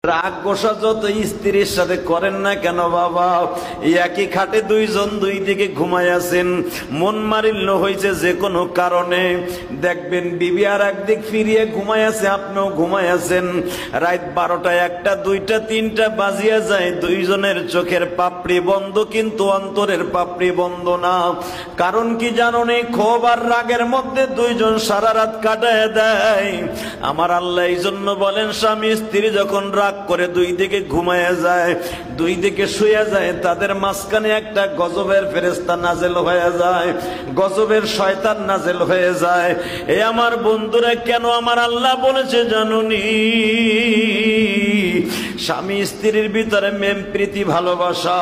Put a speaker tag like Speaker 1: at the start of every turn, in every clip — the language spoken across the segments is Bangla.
Speaker 1: রাগ গোসা যত স্ত্রীর সাথে করেন না কেন বাবা, একই খাটে দুইজন দুই দিকে ঘুমায় আছেন, মন মারিল্য হয়েছে যে কোনো কারণে, দেখবেন বিবি আর একদিক ফিরিয়ে ঘুমায় আছে, আপনিও ঘুমায় আছেন। রাত 12টা 1টা 2টা 3টা বাজিয়া যায়, দুইজনের চোখের পাপড়ি বন্ধ, কিন্তু অন্তরের পাপড়ি বন্ধ না। কারণ কি জানো নি? ক্ষোভ আর রাগের মধ্যে দুইজন সারা রাত কাটায় দেয়। আমার আল্লাহ এই জন্য বলেন, স্বামী স্ত্রী যখন রাগ করে দুই দিকে ঘুমায়া যায়, দুই দিকে শুয়ে যায়, তাদের মাঝখানে একটা গজবের ফেরেশতা নাজেল হয়ে যায়, গজবের শয়তান নাজেল হয়ে যায়। এই আমার বন্ধুরা, কেন আমার আল্লাহ বলেছে জানুনি? স্বামী স্ত্রীর ভিতরে মেম প্রীতি ভালোবাসা,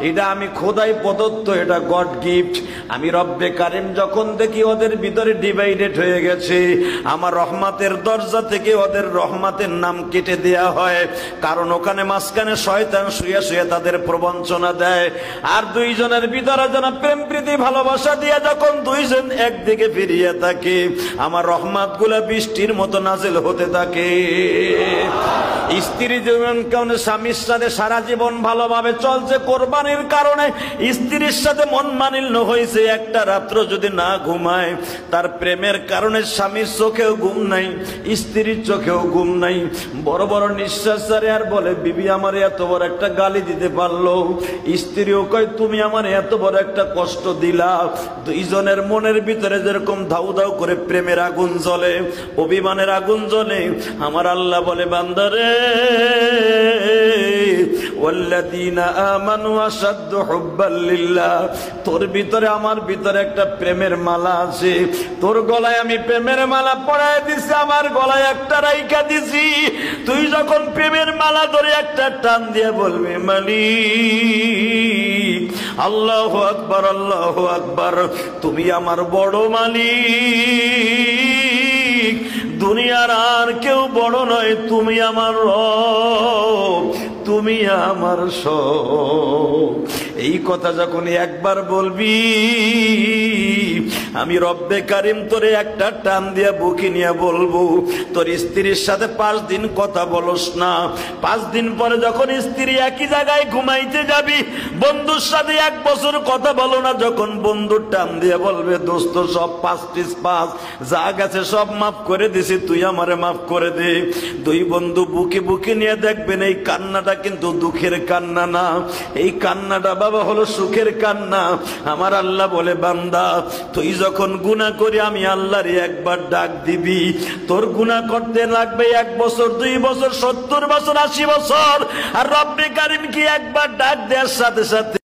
Speaker 1: এটা আমি খোদাই প্রদত্ত, এটা গড গিফট। আমি রব্বে কারিম যখন দেখি ওদের ভিতরে ডিভাইডেড হয়ে গেছে, আমার রহমতের দরজা থেকে ওদের রহমতের নাম কেটে দেয়া হয়। কারণ ওখানে মাঝখানে শয়তান শুয়ে শুয়ে তাদের প্রবঞ্চনা দেয়। আর দুইজনের ভিতরে যেন প্রেম প্রীতি ভালোবাসা দিয়ে যখন দুইজন একদিকে ফিরিয়ে থাকে, আমার রহমত গুলা বৃষ্টির মতো নাজিল হতে থাকে। স্ত্রী যেমন কারণে স্বামীর সাথে সারা জীবন ভালোভাবে চলছে, কোরবানির কারণে স্ত্রীর সাথে মন মানিল্য হয়েছে, একটা রাত্র যদি না ঘুমায়, তার প্রেমের কারণে স্বামীর চোখেও ঘুম নাই, স্ত্রীর চোখেও ঘুম নাই। বড় বড় নিঃশ্বাস ছাড়ে আর বলে, বিবি আমার এত বড় একটা গালি দিতে পারলো। স্ত্রীও কয়, তুমি আমার এত বড় একটা কষ্ট দিলা। দুইজনের মনের ভিতরে যেরকম ধাউ ধাউ করে প্রেমের আগুন জ্বলে, অভিমানের আগুন জ্বলে। আমার আল্লাহ বলে, বান্দারে, ওয়াল্লাযীনা আমানু আশাদ্দু হুব্বাল লিল্লাহ, তোর ভিতরে আমার ভিতরে একটা প্রেমের মালা আছে, তোর গলায় আমি প্রেমের মালা পরায় দিছি, আমার গলায় একটা রাইখা দিছি। তুই যখন প্রেমের মালা ধরে একটা টান দিয়ে বলবি, মালিক, আল্লাহু আকবার, আল্লাহু আকবার, তুমি আমার বড় মালিক, দুনিয়ার আর কেউ বড় নয়, তুমি আমার রব, তুমি আমার সব। এই কথা যখন একবার বলবি, আমি রব্বে কারিম তোরে একটা টান দিয়া বুকে নিয়ে বলবো, তোর স্ত্রীর সাথে 5 দিন কথা বলস না, 5 দিন পরে যখন স্ত্রী একই জায়গায় ঘুমাইতে যাবি, বন্ধুর সাথে 1 বছর কথা বলো না, যখন বন্ধুর টান দিয়ে বলবে, দোস্ত সব 5 যা গেছে সব মাফ করে দিছি, তুই আমারে মাফ করে দে। দুই বন্ধু বুকে বুকে নিয়ে দেখবেন, এই কান্নাটা কিন্তু দুঃখের কান্না না, এই কান্নাটা বাবা হলো সুখের কান্না। আমার আল্লাহ বলে, বান্দা, তুই যখন গুনাহ করি আমি আল্লাহর একবার ডাক দিবি, তোর গুনাহ করতে লাগবে 1 বছর 2 বছর 70 বছর 80 বছর। আর রব্বে কারিম কি একবার ডাক দেওয়ার সাথে সাথে